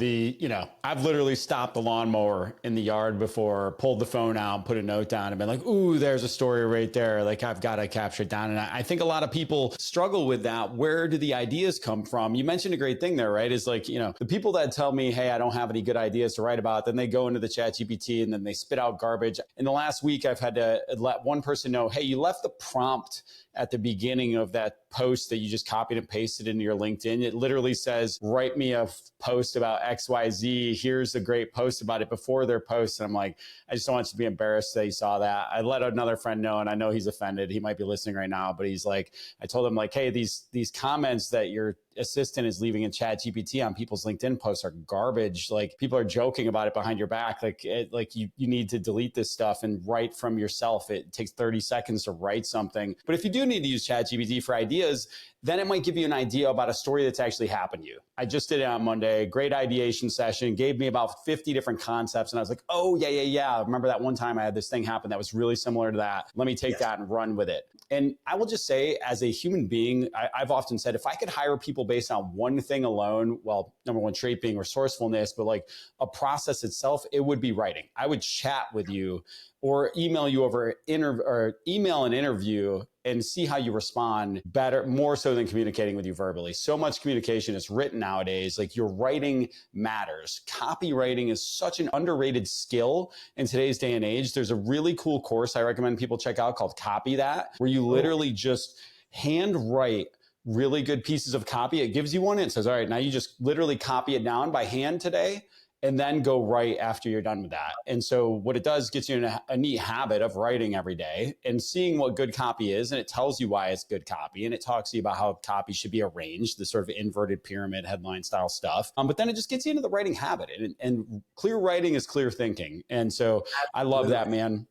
I've literally stopped the lawnmower in the yard before, pulled the phone out, put a note down and been like, ooh, there's a story right there. Like I've got to capture it down. And I think a lot of people struggle with that. Where do the ideas come from? You mentioned a great thing there, right? Is like, the people that tell me, hey, I don't have any good ideas to write about, then they go into the ChatGPT and then they spit out garbage. In the last week, I've had to let one person know, hey, you left the prompt at the beginning of that post that you just copied and pasted into your LinkedIn. It literally says, write me a post about XYZ. Here's a great post about it before their post. And I'm like, I just don't want you to be embarrassed that you saw that. I let another friend know, and I know he's offended. He might be listening right now, but he's like, I told him like, hey, these comments that your assistant is leaving in ChatGPT on people's LinkedIn posts are garbage. Like people are joking about it behind your back. Like you need to delete this stuff and write from yourself. It takes 30 seconds to write something. But if you do need to use ChatGPT for ideas, then it might give you an idea about a story that's actually happened to you. I just did it on Monday, great ideation session, gave me about 50 different concepts. And I was like, oh, yeah. Remember that one time I had this thing happen that was really similar to that. Let me take that and run with it. And I will just say, as a human being, I've often said, if I could hire people based on one thing alone, well, number one trait being resourcefulness, but like a process itself, it would be writing. I would chat with you or email you over email an interview and see how you respond better, more so than communicating with you verbally. So much communication is written nowadays. Like, your writing matters. Copywriting is such an underrated skill in today's day and age. There's a really cool course I recommend people check out called Copy That, where you literally just hand write really good pieces of copy. It gives you one. It says, all right, now you just literally copy it down by hand today, and then go write after you're done with that. And so what it does, gets you in a neat habit of writing every day and seeing what good copy is. And it tells you why it's good copy. And it talks to you about how copy should be arranged, the sort of inverted pyramid headline style stuff. But then it just gets you into the writing habit, and clear writing is clear thinking. And so I love that, man.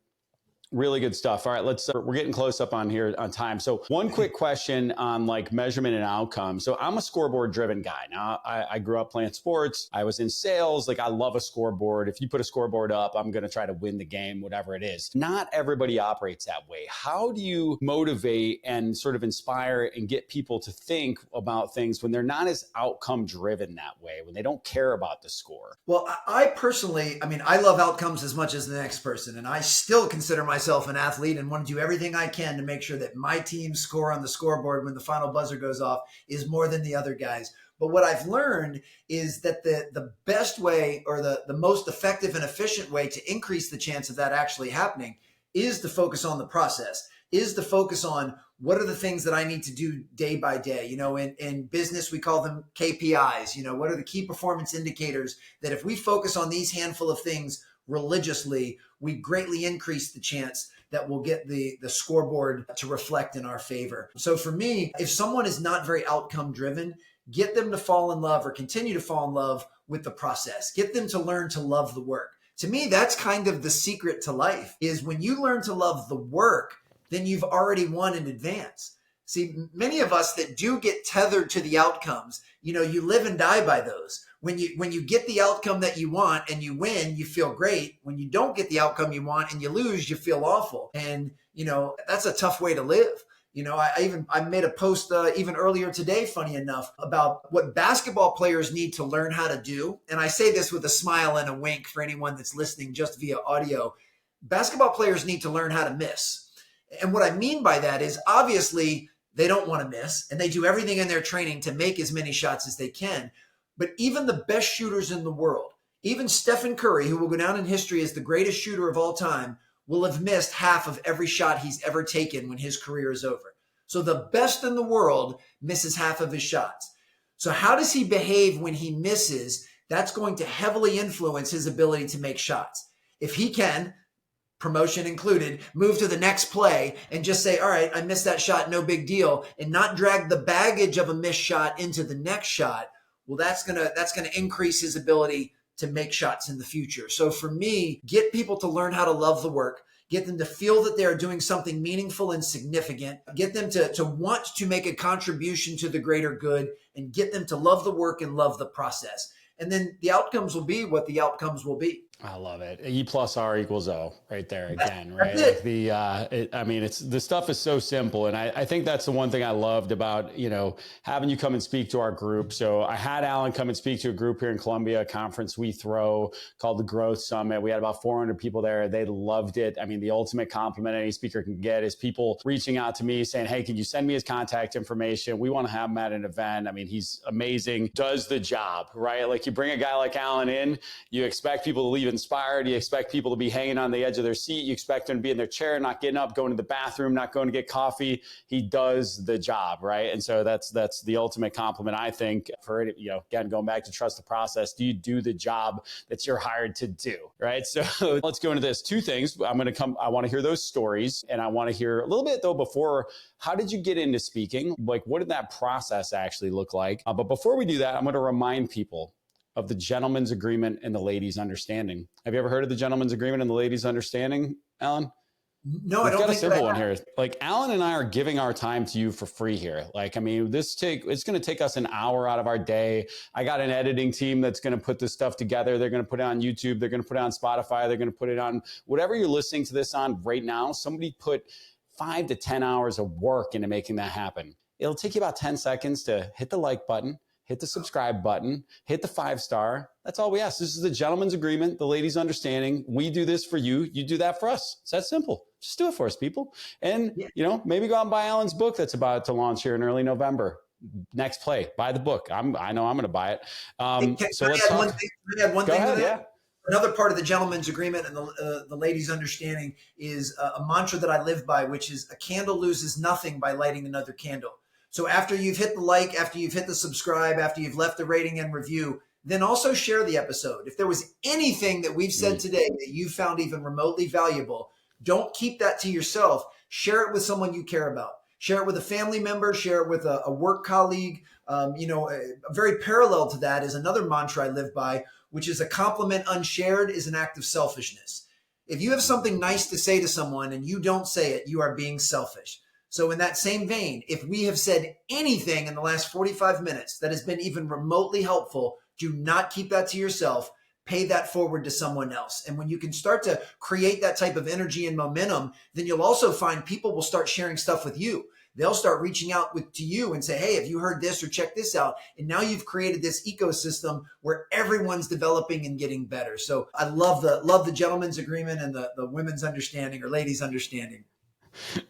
Really good stuff. All right, we're getting close up on here on time. So one quick question on like measurement and outcome. So I'm a scoreboard driven guy. Now I grew up playing sports. I was in sales. Like, I love a scoreboard. If you put a scoreboard up, I'm going to try to win the game, whatever it is. Not everybody operates that way. How do you motivate and sort of inspire and get people to think about things when they're not as outcome driven that way, when they don't care about the score? Well, I personally, I love outcomes as much as the next person, and I still consider myself an athlete and want to do everything I can to make sure that my team's score on the scoreboard when the final buzzer goes off is more than the other guys. But what I've learned is that the best way, or the most effective and efficient way to increase the chance of that actually happening, is to focus on the process, is to focus on what are the things that I need to do day by day. In business, we call them KPIs. What are the key performance indicators that if we focus on these handful of things religiously, we greatly increase the chance that we'll get the scoreboard to reflect in our favor. So for me, if someone is not very outcome driven, get them to fall in love or continue to fall in love with the process. Get them to learn to love the work. To me, that's kind of the secret to life, is when you learn to love the work, then you've already won in advance. See, many of us that do get tethered to the outcomes, you live and die by those. When you get the outcome that you want and you win, you feel great. When you don't get the outcome you want and you lose, you feel awful. And, that's a tough way to live. I made a post even earlier today, funny enough, about what basketball players need to learn how to do. And I say this with a smile and a wink for anyone that's listening just via audio. Basketball players need to learn how to miss. And what I mean by that is, obviously, they don't want to miss, and they do everything in their training to make as many shots as they can. But even the best shooters in the world, even Stephen Curry, who will go down in history as the greatest shooter of all time, will have missed half of every shot he's ever taken when his career is over. So the best in the world misses half of his shots. So how does he behave when he misses? That's going to heavily influence his ability to make shots. If he can, promotion included, move to the next play and just say, all right, I missed that shot, no big deal, and not drag the baggage of a missed shot into the next shot, well, that's gonna increase his ability to make shots in the future. So for me, get people to learn how to love the work, get them to feel that they are doing something meaningful and significant, get them to want to make a contribution to the greater good, and get them to love the work and love the process. And then the outcomes will be what the outcomes will be. I love it. E plus R equals O right there again, right? That's Like the stuff is so simple. And I think that's the one thing I loved about, having you come and speak to our group. So I had Alan come and speak to a group here in Columbia, a conference we throw called the Growth Summit. We had about 400 people there. They loved it. The ultimate compliment any speaker can get is people reaching out to me saying, hey, can you send me his contact information? We want to have him at an event. He's amazing, does the job, right? Like, you bring a guy like Alan in, you expect people to leave inspired. You expect people to be hanging on the edge of their seat. You expect them to be in their chair, not getting up, going to the bathroom, not going to get coffee. He does the job, right? And so that's the ultimate compliment, I think, for it. Again, going back to trust the process. Do you do the job that you're hired to do, right? So let's go into this. Two things. I want to hear those stories, and I want to hear a little bit though before. How did you get into speaking? Like, what did that process actually look like? But before we do that, I'm going to remind people of the gentleman's agreement and the ladies' understanding. Have you ever heard of the gentleman's agreement and the ladies' understanding, Alan? No, I don't think got a simple one here. Like, Alan and I are giving our time to you for free here. Like, it's going to take us an hour out of our day. I got an editing team that's going to put this stuff together. They're going to put it on YouTube. They're going to put it on Spotify. They're going to put it on whatever you're listening to this on right now. Somebody put 5 to 10 hours of work into making that happen. It'll take you about 10 seconds to hit the like button, hit the subscribe button, hit the 5-star. That's all we ask. This is the gentleman's agreement, the ladies' understanding. We do this for you. You do that for us. It's that simple. Just do it for us, people. And, maybe go out and buy Alan's book that's about to launch here in early November. Next Play. Buy the book. I know I'm going to buy it. So let's talk. Can I add one thing to that? Yeah. Another part of the gentleman's agreement and the ladies' understanding is a mantra that I live by, which is a candle loses nothing by lighting another candle. So after you've hit the like, after you've hit the subscribe, after you've left the rating and review, then also share the episode. If there was anything that we've said today that you found even remotely valuable, don't keep that to yourself. Share it with someone you care about. Share it with a family member, share it with a work colleague. Very parallel to that is another mantra I live by, which is a compliment unshared is an act of selfishness. If you have something nice to say to someone and you don't say it, you are being selfish. So in that same vein, if we have said anything in the last 45 minutes that has been even remotely helpful, do not keep that to yourself. Pay that forward to someone else. And when you can start to create that type of energy and momentum, then you'll also find people will start sharing stuff with you. They'll start reaching out to you and say, hey, have you heard this or check this out? And now you've created this ecosystem where everyone's developing and getting better. So I love the gentleman's agreement and the women's understanding or ladies' understanding.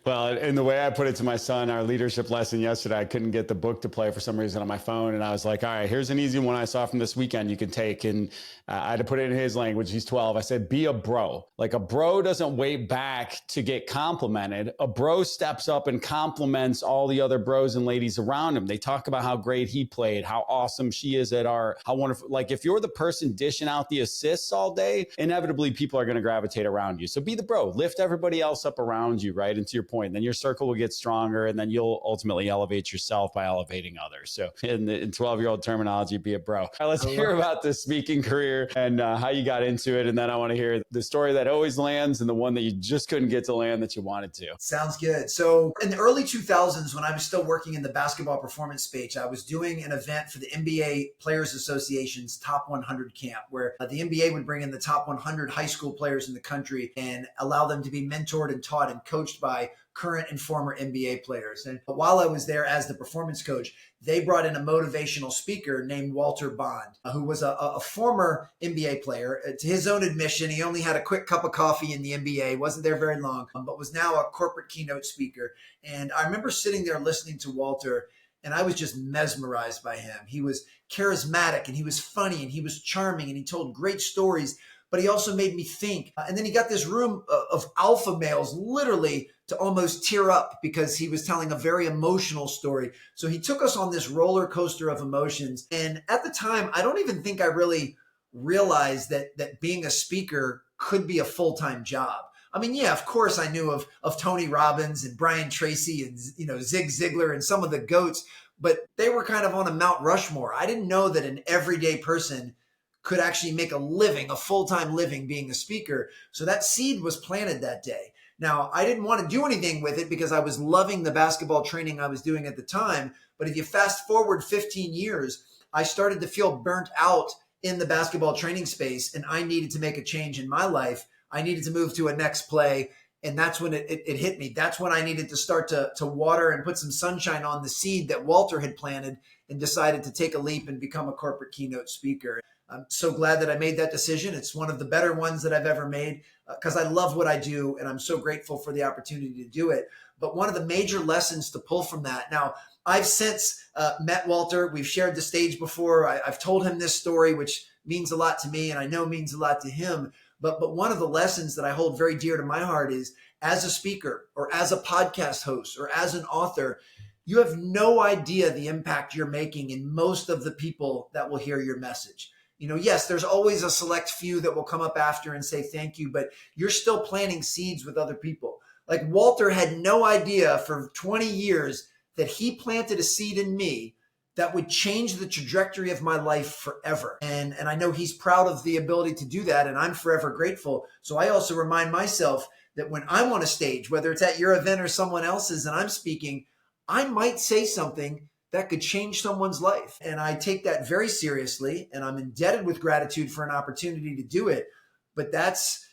Well, and the way I put it to my son, our leadership lesson yesterday, I couldn't get the book to play for some reason on my phone. And I was like, all right, here's an easy one I saw from this weekend you can take. And I had to put it in his language. He's 12. I said, be a bro. Like a bro doesn't wait back to get complimented. A bro steps up and compliments all the other bros and ladies around him. They talk about how great he played, how awesome she is at art, how wonderful. Like if you're the person dishing out the assists all day, inevitably people are going to gravitate around you. So be the bro, lift everybody else up around you, right? And to your point, then your circle will get stronger and then you'll ultimately elevate yourself by elevating others. So in 12-year-old terminology, be a bro. All right, let's hear about the speaking career and how you got into it. And then I want to hear the story that always lands and the one that you just couldn't get to land that you wanted to. Sounds good. So in the early 2000s, when I was still working in the basketball performance space, I was doing an event for the NBA Players Association's Top 100 camp, where the NBA would bring in the top 100 high school players in the country and allow them to be mentored and taught and coached by current and former NBA players. And while I was there as the performance coach, they brought in a motivational speaker named Walter Bond, who was a former NBA player. To his own admission, he only had a quick cup of coffee in the NBA, wasn't there very long, but was now a corporate keynote speaker. And I remember sitting there listening to Walter, and I was just mesmerized by him. He was charismatic, and he was funny, and he was charming, and he told great stories, but he also made me think. And then he got this room of alpha males literally to almost tear up because he was telling a very emotional story. So he took us on this roller coaster of emotions. And at the time, I don't even think I really realized that being a speaker could be a full-time job. I mean, yeah, of course I knew of Tony Robbins and Brian Tracy and, Zig Ziglar and some of the GOATs, but they were kind of on a Mount Rushmore. I didn't know that an everyday person could actually make a living, a full-time living being a speaker. So that seed was planted that day. Now, I didn't want to do anything with it because I was loving the basketball training I was doing at the time. But if you fast forward 15 years, I started to feel burnt out in the basketball training space, and I needed to make a change in my life. I needed to move to a next play, and that's when it hit me. That's when I needed to start to water and put some sunshine on the seed that Walter had planted and decided to take a leap and become a corporate keynote speaker. I'm so glad that I made that decision. It's one of the better ones that I've ever made because I love what I do, and I'm so grateful for the opportunity to do it. But one of the major lessons to pull from that, now, I've since met Walter. We've shared the stage before. I've told him this story, which means a lot to me, and I know means a lot to him. But one of the lessons that I hold very dear to my heart is, as a speaker or as a podcast host or as an author, you have no idea the impact you're making in most of the people that will hear your message. Yes, there's always a select few that will come up after and say thank you, but you're still planting seeds with other people. Like Walter had no idea for 20 years that he planted a seed in me that would change the trajectory of my life forever. And I know he's proud of the ability to do that, and I'm forever grateful. So I also remind myself that when I'm on a stage, whether it's at your event or someone else's, and I'm speaking, I might say something that could change someone's life. And I take that very seriously, and I'm indebted with gratitude for an opportunity to do it. But that's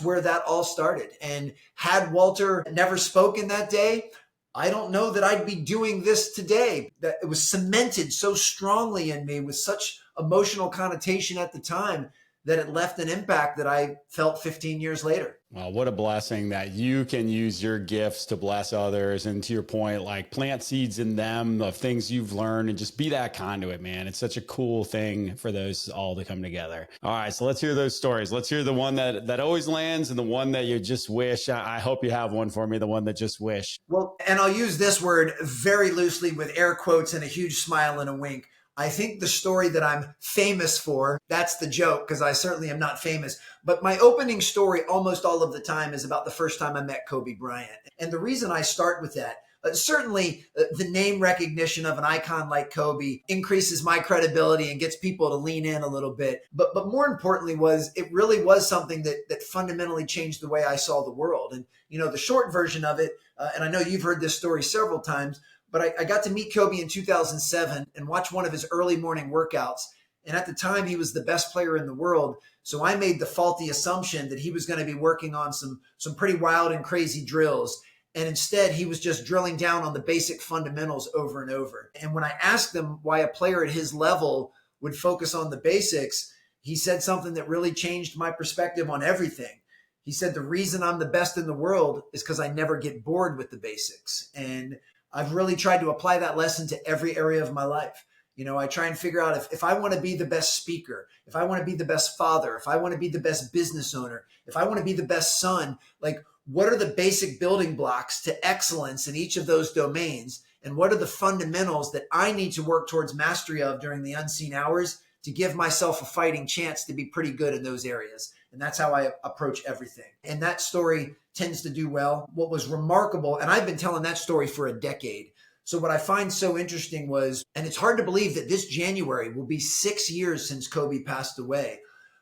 where that all started. And had Walter never spoken that day, I don't know that I'd be doing this today. That it was cemented so strongly in me with such emotional connotation at the time that it left an impact that I felt 15 years later. Well, what a blessing that you can use your gifts to bless others. And to your point, like plant seeds in them of things you've learned and just be that conduit, man. It's such a cool thing for those all to come together. All right, so let's hear those stories. Let's hear the one that always lands and the one that you just wish. I hope you have one for me, the one that just wish. Well, and I'll use this word very loosely with air quotes and a huge smile and a wink. I think the story that I'm famous for, that's the joke, because I certainly am not famous. But my opening story almost all of the time is about the first time I met Kobe Bryant. And the reason I start with that, certainly the name recognition of an icon like Kobe increases my credibility and gets people to lean in a little bit. But more importantly it really was something that fundamentally changed the way I saw the world. And, the short version of it, and I know you've heard this story several times, but I got to meet Kobe in 2007 and watch one of his early morning workouts. And at the time, he was the best player in the world. So I made the faulty assumption that he was going to be working on some pretty wild and crazy drills. And instead, he was just drilling down on the basic fundamentals over and over. And when I asked him why a player at his level would focus on the basics, he said something that really changed my perspective on everything. He said, the reason I'm the best in the world is because I never get bored with the basics. And I've really tried to apply that lesson to every area of my life. I try and figure out if I want to be the best speaker, if I want to be the best father, if I want to be the best business owner, if I want to be the best son, like what are the basic building blocks to excellence in each of those domains? And what are the fundamentals that I need to work towards mastery of during the unseen hours to give myself a fighting chance to be pretty good in those areas? And that's how I approach everything. And that story tends to do well. What was remarkable, and I've been telling that story for a decade. So what I find so interesting was, and it's hard to believe that this January will be 6 years since Kobe passed away.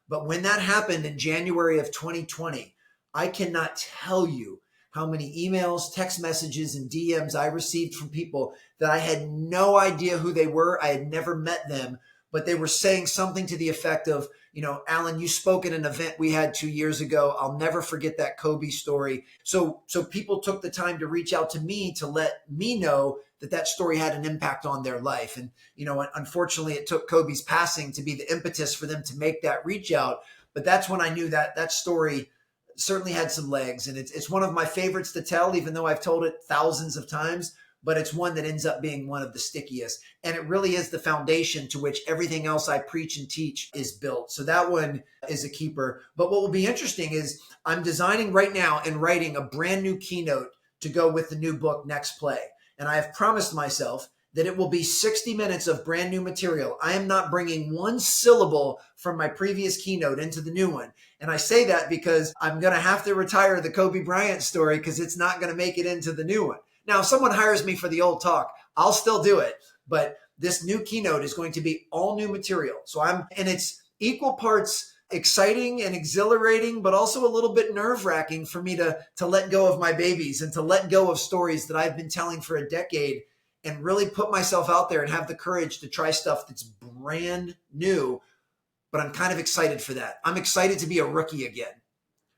But when that happened in January of 2020, I cannot tell you how many emails, text messages, and DMs I received from people that I had no idea who they were. I had never met them, but they were saying something to the effect of, Alan, you spoke at an event we had 2 years ago. I'll never forget that Kobe story. So people took the time to reach out to me to let me know that story had an impact on their life. And, unfortunately, it took Kobe's passing to be the impetus for them to make that reach out. But that's when I knew that story certainly had some legs. And it's one of my favorites to tell, even though I've told it thousands of times. But it's one that ends up being one of the stickiest. And it really is the foundation to which everything else I preach and teach is built. So that one is a keeper. But what will be interesting is I'm designing right now and writing a brand new keynote to go with the new book, Next Play. And I have promised myself that it will be 60 minutes of brand new material. I am not bringing one syllable from my previous keynote into the new one. And I say that because I'm going to have to retire the Kobe Bryant story because it's not going to make it into the new one. Now, if someone hires me for the old talk, I'll still do it. But this new keynote is going to be all new material. And it's equal parts exciting and exhilarating, but also a little bit nerve-wracking for me to let go of my babies and to let go of stories that I've been telling for a decade and really put myself out there and have the courage to try stuff that's brand new. But I'm kind of excited for that. I'm excited to be a rookie again.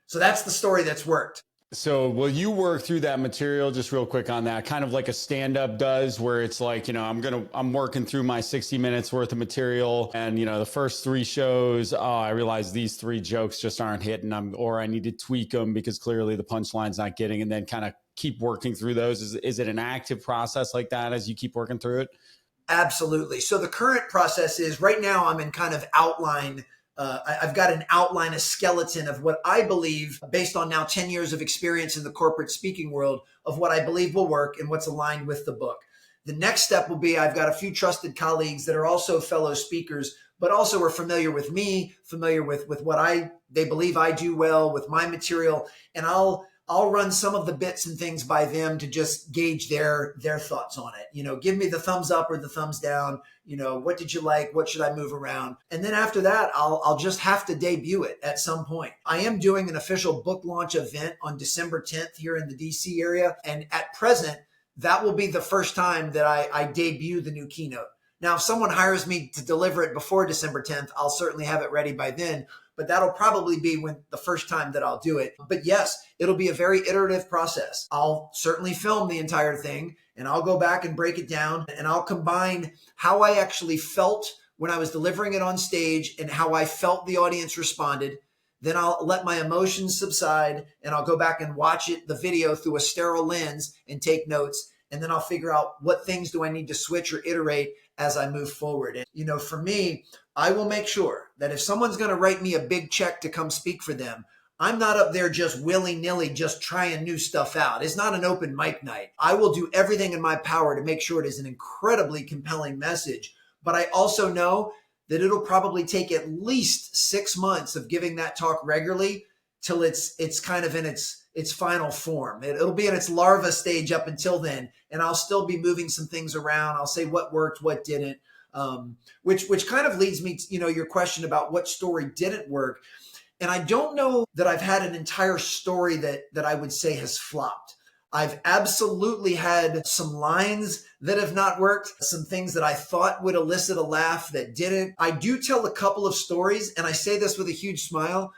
So that's the story that's worked. So will you work through that material just real quick on that, kind of like a stand-up does, where it's like, I'm working through my 60 minutes worth of material and, the first 3 shows, I realize these 3 jokes just aren't hitting or I need to tweak them because clearly the punchline's not getting, and then kind of keep working through those. Is it an active process like that as you keep working through it? Absolutely. So the current process is right now I'm in kind of outline. I've got an outline, a skeleton of what I believe, based on now 10 years of experience in the corporate speaking world, of what I believe will work and what's aligned with the book. The next step will be I've got a few trusted colleagues that are also fellow speakers, but also are familiar with me, familiar with what they believe I do well with my material. And I'll run some of the bits and things by them to just gauge their thoughts on it. Give me the thumbs up or the thumbs down. What did you like? What should I move around? And then after that, I'll just have to debut it at some point. I am doing an official book launch event on December 10th here in the DC area. And at present, that will be the first time that I debut the new keynote. Now, if someone hires me to deliver it before December 10th, I'll certainly have it ready by then. But that'll probably be the first time that I'll do it. But yes, it'll be a very iterative process. I'll certainly film the entire thing, and I'll go back and break it down, and I'll combine how I actually felt when I was delivering it on stage and how I felt the audience responded. Then I'll let my emotions subside, and I'll go back and watch the video through a sterile lens and take notes. And then I'll figure out what things do I need to switch or iterate as I move forward. And, for me, I will make sure that if someone's going to write me a big check to come speak for them, I'm not up there just willy-nilly just trying new stuff out. It's not an open mic night. I will do everything in my power to make sure it is an incredibly compelling message. But I also know that it'll probably take at least 6 months of giving that talk regularly till it's kind of in its final form. It'll be in its larva stage up until then, and I'll still be moving some things around. I'll say what worked, what didn't, which kind of leads me to, your question about what story didn't work. And I don't know that I've had an entire story that I would say has flopped. I've absolutely had some lines that have not worked, some things that I thought would elicit a laugh that didn't. I do tell a couple of stories, and I say this with a huge smile.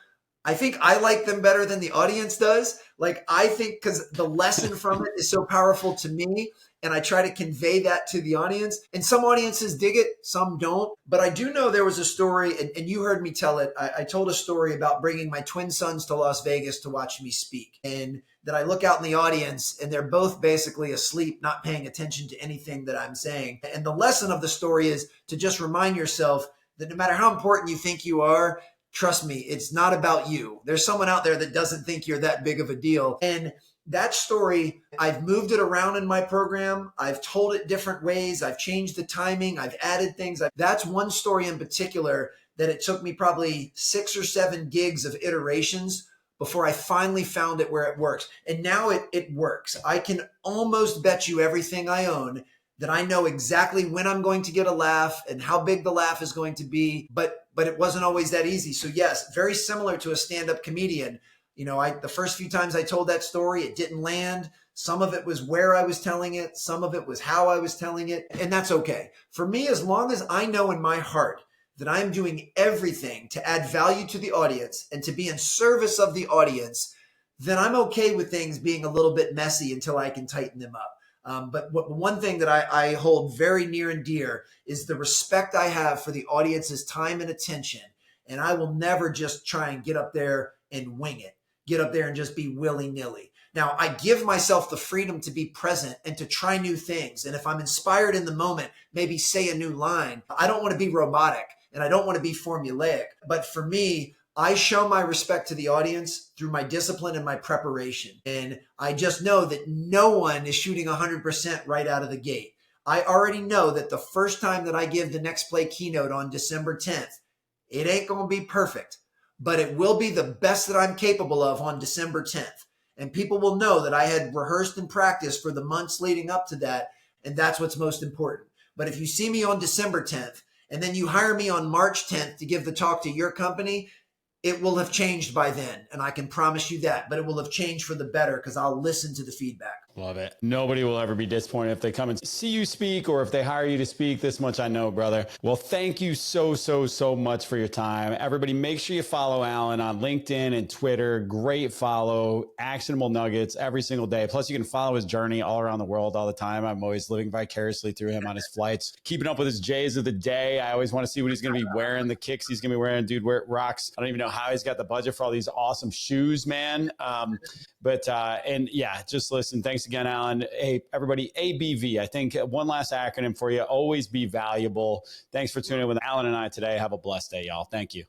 I think I like them better than the audience does. I think because the lesson from it is so powerful to me, and I try to convey that to the audience. And some audiences dig it, some don't. But I do know there was a story, and you heard me tell it. I told a story about bringing my twin sons to Las Vegas to watch me speak. And that I look out in the audience, and they're both basically asleep, not paying attention to anything that I'm saying. And the lesson of the story is to just remind yourself that no matter how important you think you are, trust me, it's not about you. There's someone out there that doesn't think you're that big of a deal. And that story, I've moved it around in my program. I've told it different ways. I've changed the timing. I've added things. That's one story in particular that it took me probably 6 or 7 gigs of iterations before I finally found it where it works. And now it works. I can almost bet you everything I own that I know exactly when I'm going to get a laugh and how big the laugh is going to be, but it wasn't always that easy. So yes, very similar to a stand-up comedian. The first few times I told that story, it didn't land. Some of it was where I was telling it. Some of it was how I was telling it. And that's okay. For me, as long as I know in my heart that I'm doing everything to add value to the audience and to be in service of the audience, then I'm okay with things being a little bit messy until I can tighten them up. But one thing that I hold very near and dear is the respect I have for the audience's time and attention. And I will never just try and get up there and wing it, get up there and just be willy-nilly. Now, I give myself the freedom to be present and to try new things. And if I'm inspired in the moment, maybe say a new line. I don't want to be robotic and I don't want to be formulaic. But for me, I show my respect to the audience through my discipline and my preparation. And I just know that no one is shooting 100% right out of the gate. I already know that the first time that I give the Next Play keynote on December 10th, it ain't going to be perfect, but it will be the best that I'm capable of on December 10th. And people will know that I had rehearsed and practiced for the months leading up to that. And that's what's most important. But if you see me on December 10th, and then you hire me on March 10th to give the talk to your company, it will have changed by then. And I can promise you that, but it will have changed for the better because I'll listen to the feedback. Love it. Nobody will ever be disappointed if they come and see you speak or if they hire you to speak. This much I know, brother. Well, thank you so much for your time. Everybody, make sure you follow Alan on LinkedIn and Twitter. Great follow, actionable nuggets every single day. Plus, you can follow his journey all around the world all the time. I'm always living vicariously through him on his flights, keeping up with his J's of the day. I always want to see what he's going to be wearing, the kicks he's going to be wearing. Dude, where it rocks. I don't even know how he's got the budget for all these awesome shoes, man. And yeah, just listen. Thanks again, Alan. Hey, everybody, ABV. I think one last acronym for you. Always be valuable. Thanks for tuning in with Alan and I today. Have a blessed day, y'all. Thank you.